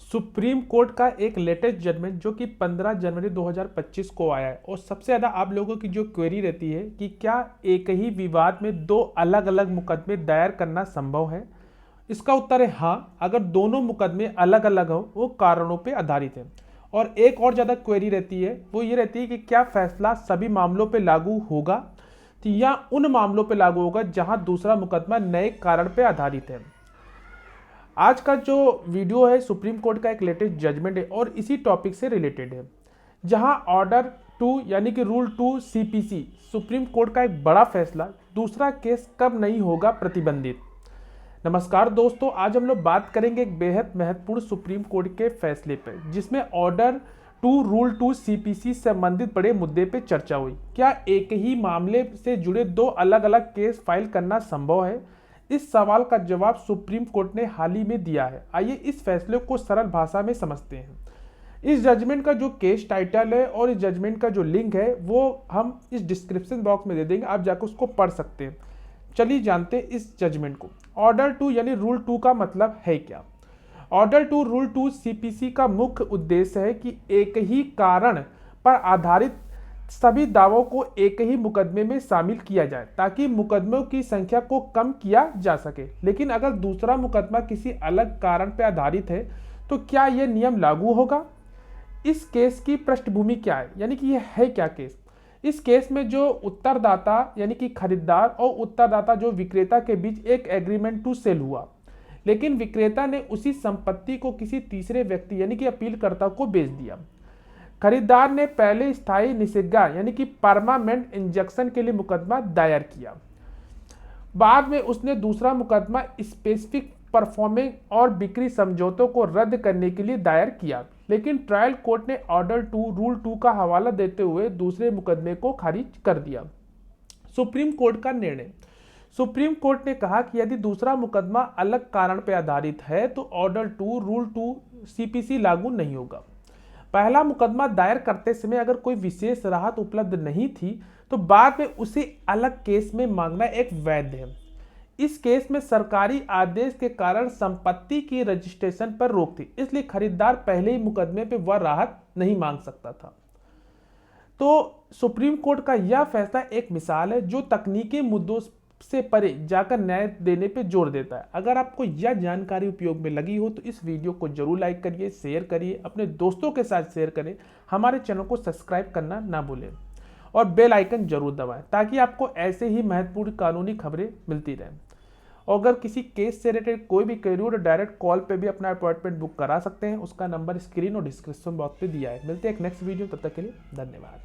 Supreme court का एक latest judgement जो कि 15 जनवरी 2025 को आया है और सबसे ज़्यादा आप लोगों की जो क्वेरी रहती है कि क्या एक ही विवाद में दो अलग अलग मुकदमे दायर करना संभव है। इसका उत्तर है हाँ, अगर दोनों मुकदमे अलग अलग हो, वो कारणों पे आधारित है। और एक और ज़्यादा क्वेरी रहती है वो ये रहती है कि क्या फैसला सभी मामलों पे लागू होगा या उन मामलों पे लागू होगा जहां दूसरा मुकदमा नए कारण पे आधारित है। आज का जो वीडियो है सुप्रीम कोर्ट का एक लेटेस्ट जजमेंट है और इसी टॉपिक से रिलेटेड है, जहां ऑर्डर 2 यानी कि रूल 2 सीपीसी सुप्रीम कोर्ट का एक बड़ा फैसला, दूसरा केस कब नहीं होगा प्रतिबंधित। नमस्कार दोस्तों, आज हम लोग बात करेंगे एक बेहद महत्वपूर्ण सुप्रीम कोर्ट के फैसले पर, जिसमें ऑर्डर 2 रूल 2 सीपीसी से संबंधित बड़े मुद्दे पे चर्चा हुई। क्या एक ही मामले से जुड़े दो अलग अलग केस फाइल करना संभव है? इस सवाल का जवाब सुप्रीम कोर्ट ने हाल ही में दिया है। आइए इस फैसले को सरल भाषा में समझते हैं। इस जजमेंट का जो केस टाइटल है और इस जजमेंट का जो लिंक है वो हम इस डिस्क्रिप्शन बॉक्स में दे देंगे, आप जाकर उसको पढ़ सकते हैं। चलिए जानते हैं इस जजमेंट को। ऑर्डर 2 यानी रूल 2 का मतलब है क्या? ऑर्डर 2 रूल 2 सीपीसी का मुख्य उद्देश्य है कि एक ही कारण पर आधारित सभी दावों को एक ही मुकदमे में शामिल किया जाए ताकि मुकदमों की संख्या को कम किया जा सके। लेकिन अगर दूसरा मुकदमा किसी अलग कारण पर आधारित है तो क्या यह नियम लागू होगा? इस केस की पृष्ठभूमि क्या है, यानी कि यह है क्या केस? इस केस में जो उत्तरदाता यानी कि खरीदार और उत्तरदाता जो विक्रेता के बीच एक एग्रीमेंट टू सेल हुआ, लेकिन विक्रेता ने उसी संपत्ति को किसी तीसरे व्यक्ति यानी कि अपीलकर्ता को बेच दिया। खरीदार ने पहले स्थायी निषेधाज्ञा यानी कि परमानेंट इंजंक्शन के लिए मुकदमा दायर किया। बाद में उसने दूसरा मुकदमा स्पेसिफिक परफॉर्मिंग और बिक्री समझौतों को रद्द करने के लिए दायर किया, लेकिन ट्रायल कोर्ट ने ऑर्डर 2 रूल 2 का हवाला देते हुए दूसरे मुकदमे को खारिज कर दिया। सुप्रीम कोर्ट का निर्णय। सुप्रीम कोर्ट ने कहा कि यदि दूसरा मुकदमा अलग कारण पर आधारित है तो ऑर्डर 2 रूल 2 सीपीसी लागू नहीं होगा। पहला मुकदमा दायर करते समय अगर कोई विशेष राहत उपलब्ध नहीं थी तो बाद में उसे अलग केस में मांगना एक वैध है। इस केस में सरकारी आदेश के कारण संपत्ति की रजिस्ट्रेशन पर रोक थी, इसलिए खरीदार पहले ही मुकदमे पे वह राहत नहीं मांग सकता था। तो सुप्रीम कोर्ट का यह फैसला एक मिसाल है जो तकनीकी मुद्दों से परे जाकर न्याय देने पे जोर देता है। अगर आपको यह जानकारी उपयोग में लगी हो तो इस वीडियो को जरूर लाइक करिए, शेयर करिए, अपने दोस्तों के साथ शेयर करें, हमारे चैनल को सब्सक्राइब करना ना भूलें और बेल आइकन जरूर दबाएं ताकि आपको ऐसे ही महत्वपूर्ण कानूनी खबरें मिलती रहें। और अगर किसी केस से रिलेटेड कोई भी क्वेरी हो तो डायरेक्ट कॉल पे भी अपना अपॉइंटमेंट बुक करा सकते हैं। उसका नंबर स्क्रीन और डिस्क्रिप्शन बॉक्स पे दिया है। मिलते हैं एक नेक्स्ट वीडियो, तब तक के लिए धन्यवाद।